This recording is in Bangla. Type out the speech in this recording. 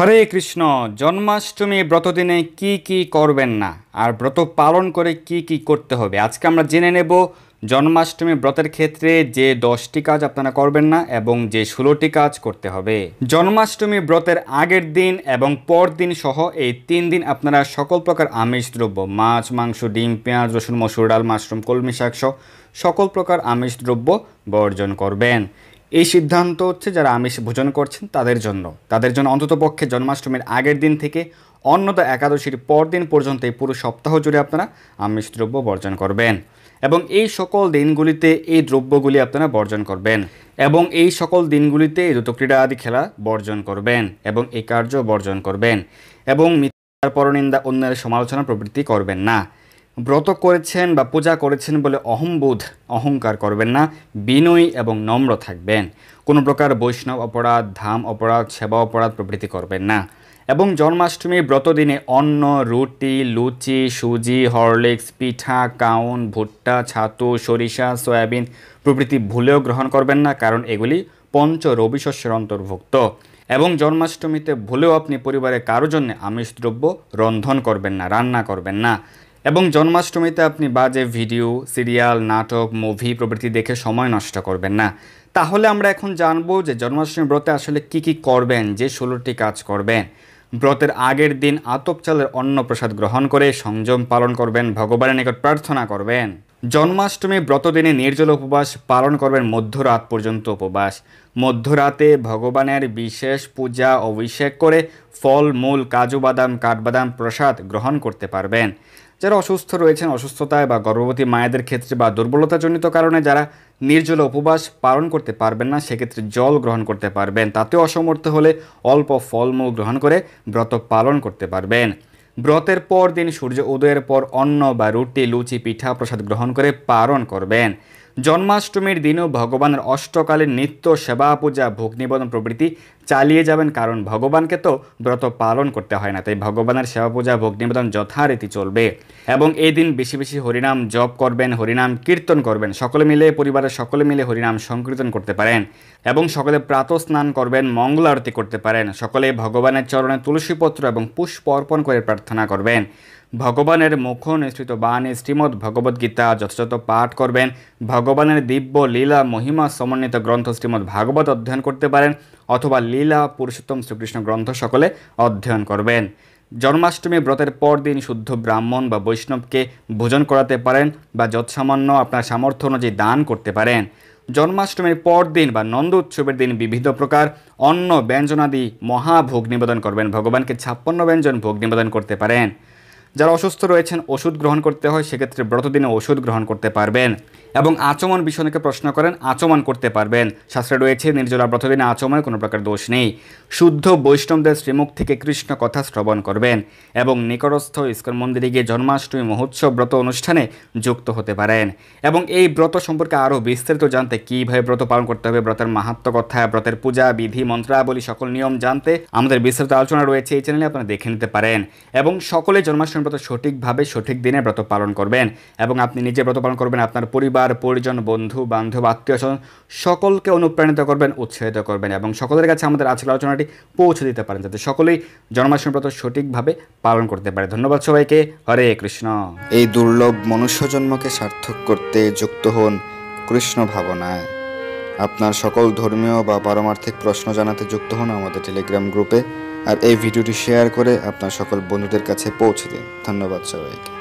হরে কৃষ্ণ। জন্মাষ্টমী ব্রতদিনে কি কি করবেন না আর ব্রত পালন করে কি কি করতে হবে আজকে আমরা জেনে নেব। জন্মাষ্টমী ব্রতের ক্ষেত্রে যে 10টি কাজ আপনারা করবেন না এবং যে 16টি কাজ করতে হবে। জন্মাষ্টমী ব্রতের আগের দিন এবং পর দিন সহ এই 3 দিন আপনারা সকল প্রকার আমিষ দ্রব্য মাছ, মাংস, ডিম, পেঁয়াজ, রসুন, মসুর ডাল, মাশরুম, কলমি শাক সহ সকল প্রকার আমিষ দ্রব্য বর্জন করবেন। এই সিদ্ধান্ত হচ্ছে যারা আমিষ ভোজন করছেন তাদের জন্য অন্ততপক্ষে জন্মাষ্টমীর আগের দিন থেকে অন্নদা একাদশীর পর দিন পর্যন্ত এই পুরো সপ্তাহ জুড়ে আপনারা আমিষ দ্রব্য বর্জন করবেন এবং এই সকল দিনগুলিতে এই দ্রব্যগুলি আপনারা বর্জন করবেন এবং এই সকল দিনগুলিতে ঋতুক্রীড়া আদি খেলা বর্জন করবেন এবং এই কার্য বর্জন করবেন এবং মিথ্যার পরনিন্দা, অন্যের সমালোচনা প্রবৃত্তি করবেন না। ব্রত করেছেন বা পূজা করেছেন বলে অহংকার করবেন না। বিনয়ী এবং নম্র থাকবেন। কোনো প্রকার বৈষ্ণব অপরাধ, ধাম অপরাধ, সেবা অপরাধ প্রভৃতি করবেন না এবং জন্মাষ্টমীর ব্রতদিনে অন্ন, রুটি, লুচি, সুজি, হরলিক্স, পিঠা, কাউন, ভুট্টা, ছাতু, সরিষা, সয়াবিন প্রভৃতি ভুলেও গ্রহণ করবেন না, কারণ এগুলি পঞ্চ রবি শস্যের অন্তর্ভুক্ত এবং জন্মাষ্টমীতে ভুলেও আপনি পরিবারের কারো জন্য আমিষ দ্রব্য রন্ধন করবেন না, রান্না করবেন না এবং জন্মাষ্টমীতে আপনি বাজে ভিডিও, সিরিয়াল, নাটক, মুভি প্রভৃতি দেখে সময় নষ্ট করবেন না। তাহলে আমরা এখন জানবো যে জন্মাষ্টমী ব্রতে আসলে কি কি করবেন, যে 16টি কাজ করবেন। ব্রতের আগের দিন আতপ চালের অন্ন প্রসাদ গ্রহণ করে সংযম পালন করবেন, ভগবানের নিকট প্রার্থনা করবেন। জন্মাষ্টমী ব্রতদিনে নির্জল উপবাস পালন করবেন, মধ্যরাত পর্যন্ত উপবাস। মধ্যরাতে ভগবানের বিশেষ পূজা অভিষেক করে ফল, মূল, কাজু বাদাম, কাঠবাদাম প্রসাদ গ্রহণ করতে পারবেন। যারা অসুস্থ রয়েছেন, অসুস্থতায় বা গর্ভবতী মায়েদের ক্ষেত্রে বা দুর্বলতাজনিত কারণে যারা নির্জল উপবাস পালন করতে পারবেন না, সেক্ষেত্রে জল গ্রহণ করতে পারবেন। তাতেও অসমর্থ হলে অল্প ফলমূল গ্রহণ করে ব্রত পালন করতে পারবেন। ব্রতের পর দিন সূর্য উদয়ের পর অন্ন বা রুটি, লুচি, পিঠা প্রসাদ গ্রহণ করে পালন করবেন। জন্মাষ্টমীর দিনও ভগবানের অষ্টকালীন নিত্য সেবা, পূজা, ভোগ নিবেদন প্রভৃতি চালিয়ে যাবেন, কারণ ভগবানকে তো ব্রত পালন করতে হয় না, তাই ভগবানের সেবা, পূজা, ভোগ নিবেদন যথারীতি চলবে এবং এই দিন বেশি বেশি হরিনাম জপ করবেন, হরিনাম কীর্তন করবেন। পরিবারের সকলে মিলে হরিনাম সংকীর্তন করতে পারেন এবং সকলে প্রাতঃ স্নান করবেন, মঙ্গল আরতি করতে পারেন। সকলে ভগবানের চরণে তুলসীপত্র এবং পুষ্প অর্পণ করে প্রার্থনা করবেন। ভগবানের মুখ নিঃসৃত বাণী শ্রীমদ্ ভগবদ্গীতা যথাযথ পাঠ করবেন। ভগবানের দিব্য লীলা মহিমা সমন্বিত গ্রন্থ শ্রীমদ্ ভাগবত অধ্যয়ন করতে পারেন অথবা লীলা পুরুষোত্তম শ্রীকৃষ্ণ গ্রন্থ সকলে অধ্যয়ন করবেন। জন্মাষ্টমী ব্রতের পর দিন শুদ্ধ ব্রাহ্মণ বা বৈষ্ণবকে ভোজন করাতে পারেন বা যৎসামান্য আপনার সামর্থ্য অনুযায়ী দান করতে পারেন। জন্মাষ্টমীর পর দিন বা নন্দ উৎসবের দিন বিবিধ প্রকার অন্ন ব্যঞ্জনাদি মহাভোগ নিবেদন করবেন। ভগবানকে 56 ব্যঞ্জন ভোগ নিবেদন করতে পারেন। যারা অসুস্থ রয়েছেন, ওষুধ গ্রহণ করতে হয়, সেক্ষেত্রে ব্রতদিনে ওষুধ গ্রহণ করতে পারবেন এবং আচমন বিষয় অনেকে প্রশ্ন করেন, আচমন করতে পারবেন। শাস্ত্রে রয়েছে নির্জলা ব্রতদিনে আচমনের কোনো প্রকার দোষ নেই। শুদ্ধ বৈষ্ণবদের শ্রীমুখ থেকে কৃষ্ণ কথা শ্রবণ করবেন এবং নিকটস্থ ইস্কন মন্দিরে গিয়ে জন্মাষ্টমী মহোৎসব ব্রত অনুষ্ঠানে যুক্ত হতে পারেন এবং এই ব্রত সম্পর্কে আরও বিস্তারিত জানতে, কীভাবে ব্রত পালন করতে হবে, ব্রতের মাহাত্ম্য কথা, ব্রতের পূজা বিধি, মন্ত্রাবলী, সকল নিয়ম জানতে আমাদের বিস্তারিত আলোচনা রয়েছে এই চ্যানেলে, আপনারা দেখে নিতে পারেন এবং সকলে জন্মাষ্টমী ব্রত সঠিকভাবে সঠিক দিনে ব্রত পালন করবেন এবং আপনি নিজে ব্রত পালন করবেন, আপনার পরিবার, পরিজন, বন্ধু বান্ধব, আত্মীয় স্বজন সকলকে অনুপ্রাণিত করবেন, উৎসাহিত করবেন এবং সকলের কাছে আমাদের আজকের আলোচনাটি পৌঁছে দিতে পারেন, যাতে সকলেই জন্মাষ্টমী ব্রত সঠিকভাবে পালন করতে পারে। ধন্যবাদ সবাইকে। হরে কৃষ্ণ। এই দুর্লভ মনুষ্য জন্মকে সার্থক করতে যুক্ত হন কৃষ্ণ ভাবনায়। আপনার সকল ধর্মীয় বা পারমার্থিক প্রশ্ন জানাতে যুক্ত হন আমাদের টেলিগ্রাম গ্রুপে আর এই ভিডিওটি শেয়ার করে আপনার সকল বন্ধুদের কাছে পৌঁছে দিন। ধন্যবাদ সবাইকে।